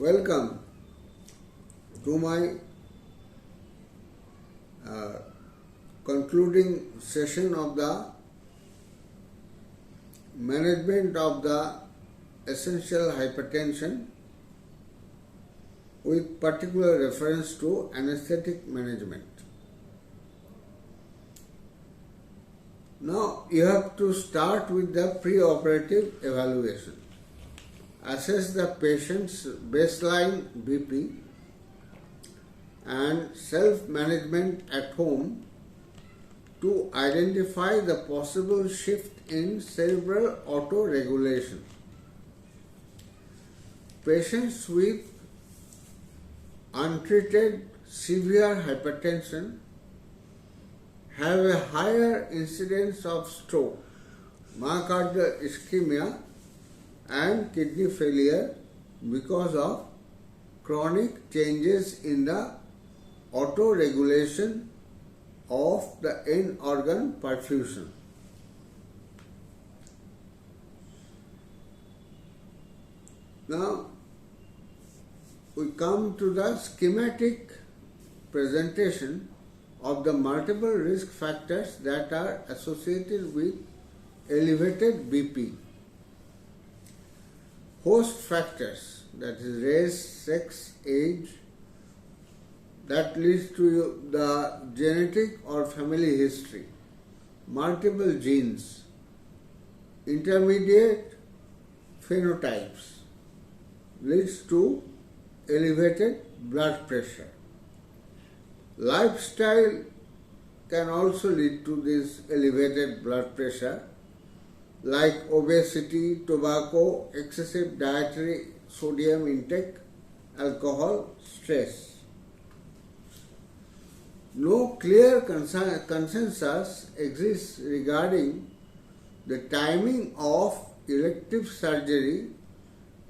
Welcome to my concluding session of the management of the essential hypertension with particular reference to anesthetic management. Now you have to start with the pre-operative evaluation. Assess the patient's baseline BP and self-management at home to identify the possible shift in cerebral auto-regulation. Patients with untreated severe hypertension have a higher incidence of stroke, myocardial ischemia and kidney failure because of chronic changes in the auto-regulation of the end organ perfusion. Now we come to the schematic presentation of the multiple risk factors that are associated with elevated BP. Host factors, that is race, sex, age, that leads to the genetic or family history, multiple genes, intermediate phenotypes, leads to elevated blood pressure. Lifestyle can also lead to this elevated blood pressure, like obesity, tobacco, excessive dietary sodium intake, alcohol, stress. No clear consensus exists regarding the timing of elective surgery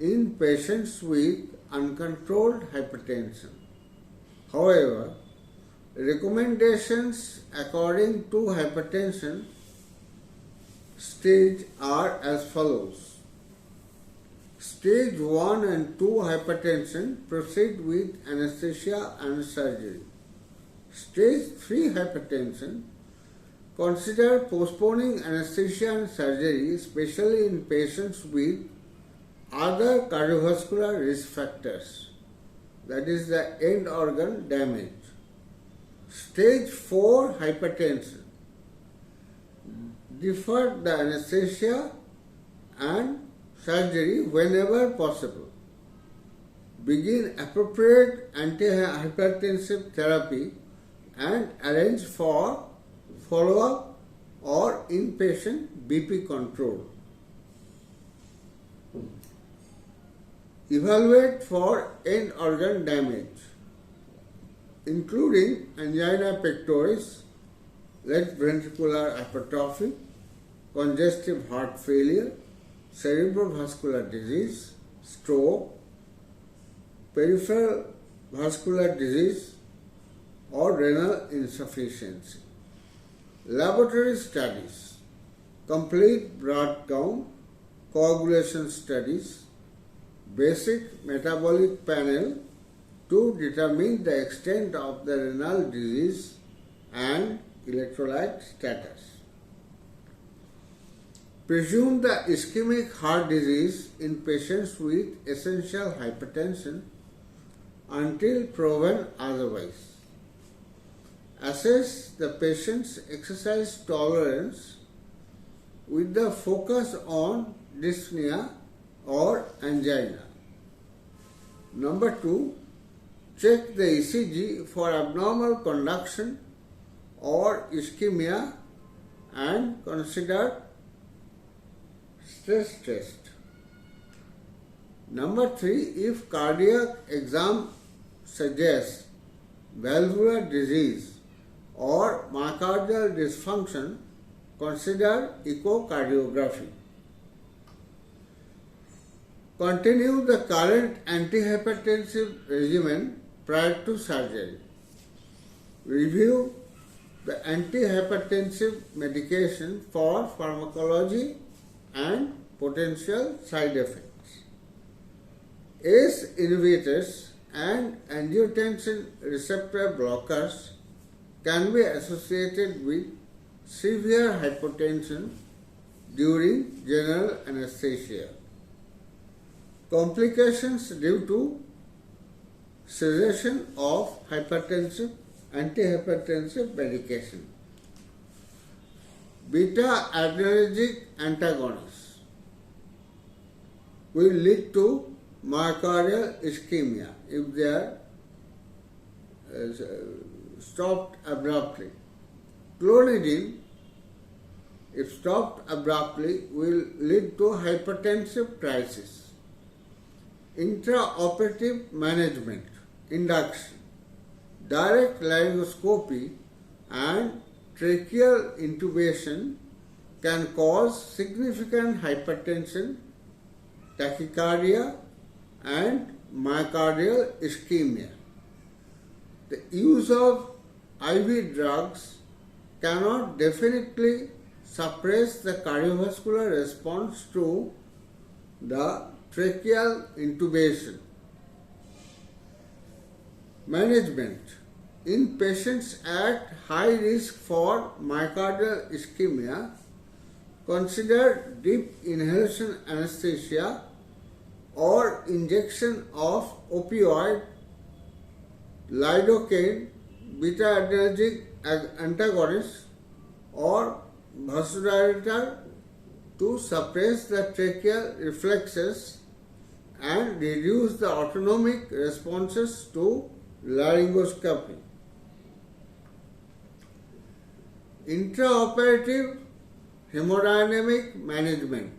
in patients with uncontrolled hypertension. However, recommendations according to hypertension stage are as follows. Stage 1 and 2 hypertension proceed with anesthesia and surgery. Stage 3 hypertension, consider postponing anesthesia and surgery, especially in patients with other cardiovascular risk factors, that is the end organ damage. Stage 4 hypertension, defer the anesthesia and surgery whenever possible. Begin appropriate antihypertensive therapy and arrange for follow-up or inpatient BP control. Evaluate for end organ damage, including angina pectoris, left ventricular hypertrophy, congestive heart failure, cerebrovascular disease, stroke, peripheral vascular disease, or renal insufficiency. Laboratory studies, complete blood count, coagulation studies, basic metabolic panel to determine the extent of the renal disease and electrolyte status. Presume the ischemic heart disease in patients with essential hypertension until proven otherwise. Assess the patient's exercise tolerance with the focus on dyspnea or angina. Number 2, check the ECG for abnormal conduction or ischemia and consider stress test. Number 3, if cardiac exam suggests valvular disease or myocardial dysfunction, consider echocardiography. Continue the current antihypertensive regimen prior to surgery. Review the antihypertensive medication for pharmacology and potential side effects. ACE inhibitors and angiotensin receptor blockers can be associated with severe hypotension during general anesthesia. Complications due to cessation of antihypertensive medication. Beta-adrenergic antagonists will lead to myocardial ischemia if they are stopped abruptly. Clonidine, if stopped abruptly, will lead to hypertensive crisis. Intraoperative management, induction, direct laryngoscopy and tracheal intubation can cause significant hypertension, tachycardia and myocardial ischemia. The use of IV drugs cannot definitely suppress the cardiovascular response to the tracheal intubation. Management. In patients at high risk for myocardial ischemia, consider deep inhalation anesthesia or injection of opioid, lidocaine, beta-adrenergic antagonist or vasodilator to suppress the tracheal reflexes and reduce the autonomic responses to laryngoscopy. Intraoperative hemodynamic management.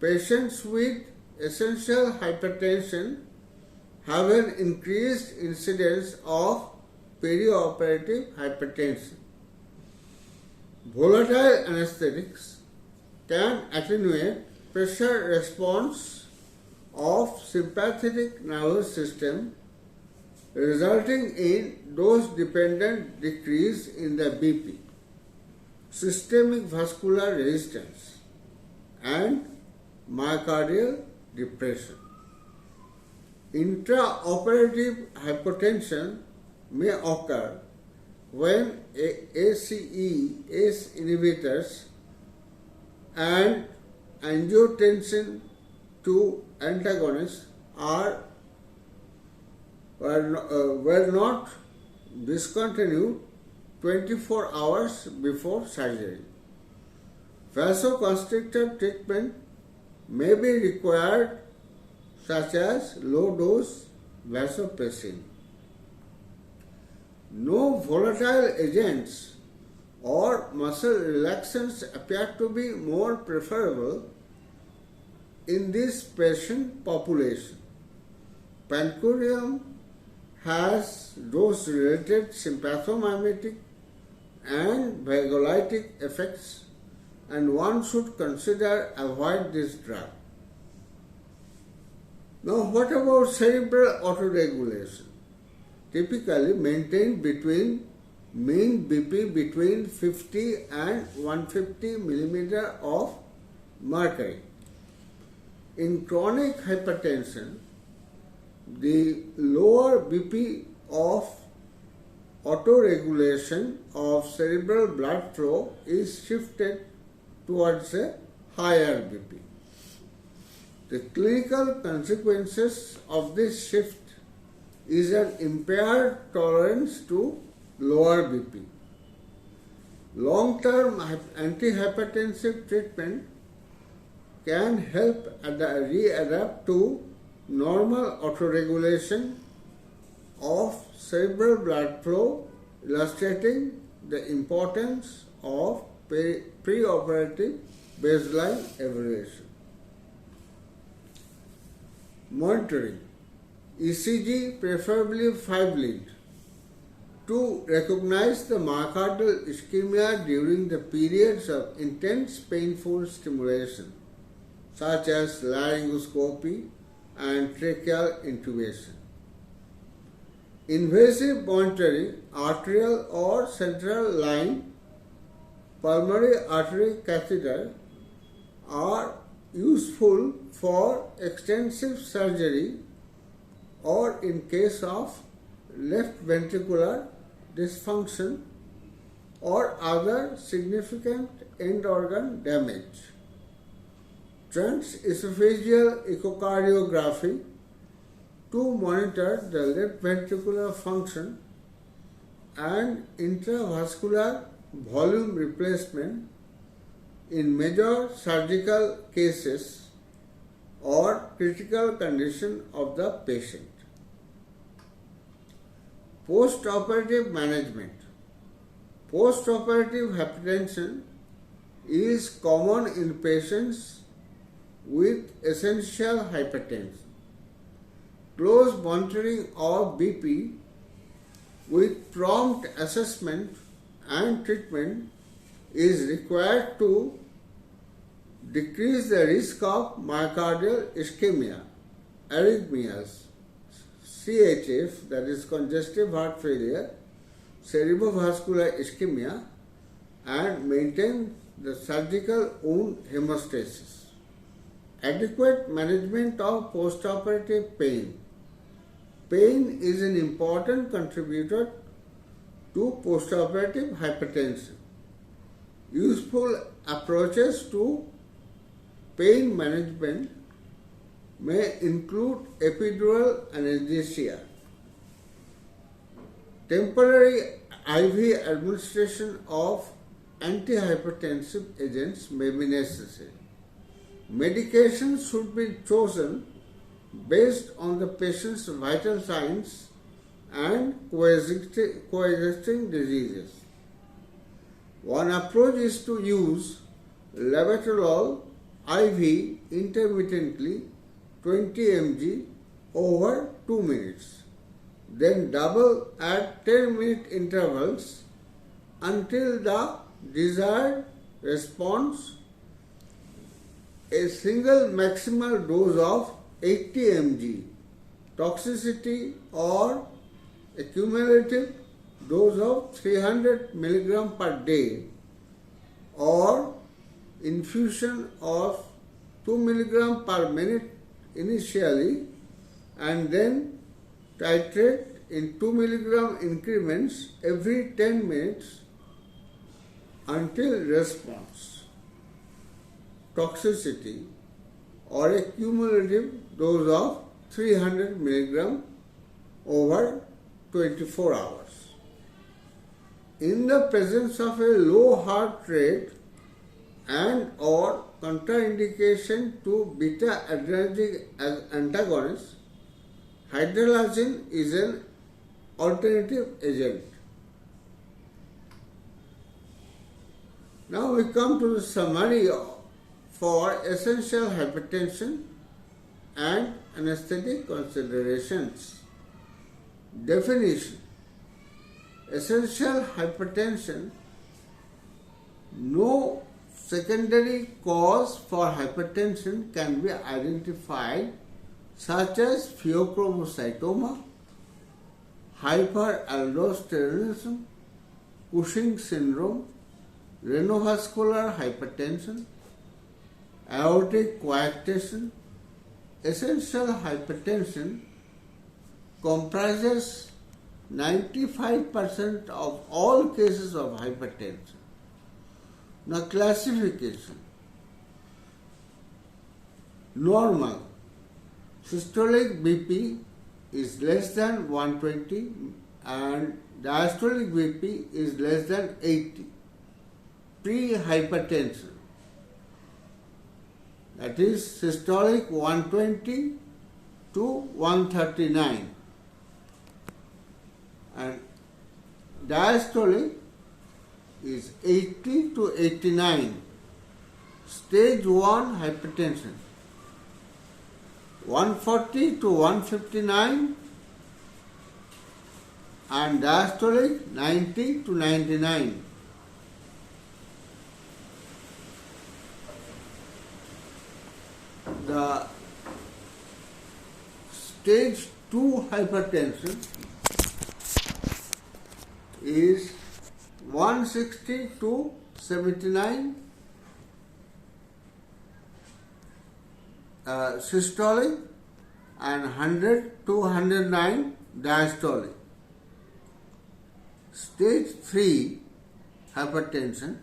Patients with essential hypertension have an increased incidence of perioperative hypertension. Volatile anesthetics can attenuate pressure response of sympathetic nervous system, resulting in dose-dependent decrease in the BP, systemic vascular resistance, and myocardial depression. Intraoperative hypotension may occur when ACE inhibitors and angiotensin II antagonists were not discontinued 24 hours before surgery. Vasoconstrictor treatment may be required, such as low-dose vasopressin. No volatile agents or muscle relaxants appear to be more preferable in this patient population. Pancuronium has dose-related sympathomimetic and vagolytic effects, and one should consider avoid this drug. Now, what about cerebral autoregulation? Typically maintained between mean BP between 50 and 150 millimeter of mercury. In chronic hypertension, the lower BP of autoregulation of cerebral blood flow is shifted towards a higher BP. The clinical consequences of this shift is an impaired tolerance to lower BP. Long-term antihypertensive treatment can help readapt to normal autoregulation of cerebral blood flow, illustrating the importance of preoperative baseline evaluation. Monitoring. ECG, preferably 5-lead, to recognize the myocardial ischemia during the periods of intense painful stimulation, such as laryngoscopy and tracheal intubation. Invasive monitoring, arterial or central line pulmonary artery catheter, are useful for extensive surgery or in case of left ventricular dysfunction or other significant end organ damage. Transesophageal echocardiography to monitor the left ventricular function and intravascular volume replacement in major surgical cases or critical condition of the patient. Post-operative management. Post-operative hypertension is common in patients with essential hypertension. Close monitoring of BP with prompt assessment and treatment is required to decrease the risk of myocardial ischemia, arrhythmias, CHF, that is congestive heart failure, cerebrovascular ischemia, and maintain the surgical wound hemostasis. Adequate management of postoperative pain. Pain is an important contributor to postoperative hypertension. Useful approaches to pain management may include epidural anesthesia. Temporary IV administration of antihypertensive agents may be necessary. Medications should be chosen based on the patient's vital signs and coexisting diseases. One approach is to use labetalol IV intermittently 20 mg over 2 minutes, then double at 10-minute intervals until the desired response. A single maximal dose of 80 mg toxicity or a cumulative dose of 300 mg per day or infusion of 2 mg per minute initially and then titrate in 2 mg increments every 10 minutes until response. Toxicity or a cumulative dose of 300 mg over 24 hours. In the presence of a low heart rate and or contraindication to beta adrenergic antagonist, hydralazine is an alternative agent. Now we come to the summary for essential hypertension and anesthetic considerations. Definition. Essential hypertension: no secondary cause for hypertension can be identified, such as pheochromocytoma, hyperaldosteronism, Cushing syndrome, renovascular hypertension, aortic coarctation. Essential hypertension comprises 95% of all cases of hypertension. Now, classification. Normal. Systolic BP is less than 120 and diastolic BP is less than 80. Pre-hypertension. That is systolic 120 to 139 and diastolic is 80 to 89. Stage 1 hypertension 140 to 159 and diastolic 90 to 99. The stage 2 hypertension is 160 to 79 systolic and 100 to 109 diastolic. Stage 3 hypertension,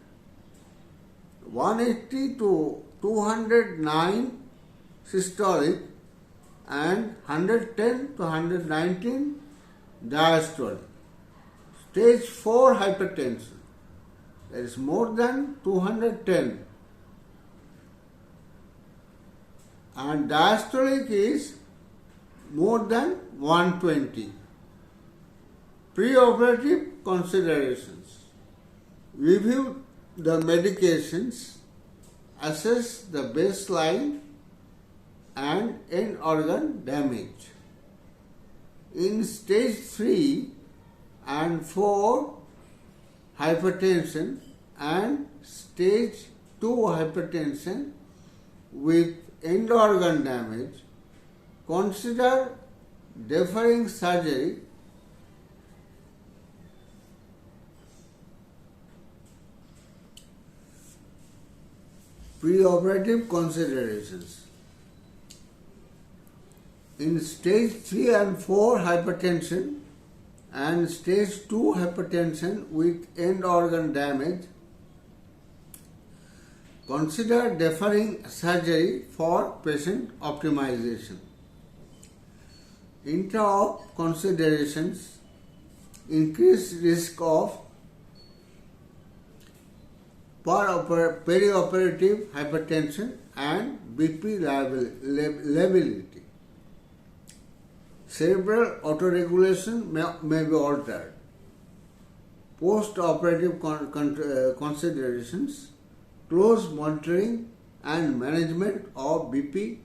180 to 209 systolic and 110 to 119 diastolic. Stage 4 hypertension, that is more than 210, and diastolic is more than 120. Preoperative considerations. Review the medications, assess the baseline and end organ damage. In stage 3 and 4 hypertension and stage 2 hypertension with end organ damage, consider deferring surgery Preoperative considerations. In stage 3 and 4 hypertension and stage 2 hypertension with end organ damage, consider deferring surgery for patient optimization. Intra-op considerations: increased risk of perioperative hypertension and BP lability. Cerebral autoregulation may be altered. Post-operative considerations: close monitoring and management of BP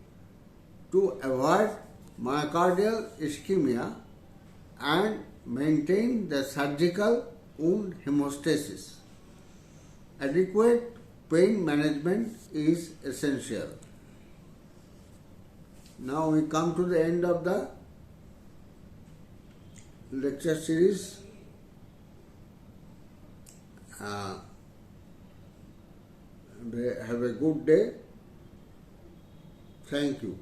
to avoid myocardial ischemia and maintain the surgical wound hemostasis. Adequate pain management is essential. Now we come to the end of the lecture series. Have a good day. Thank you.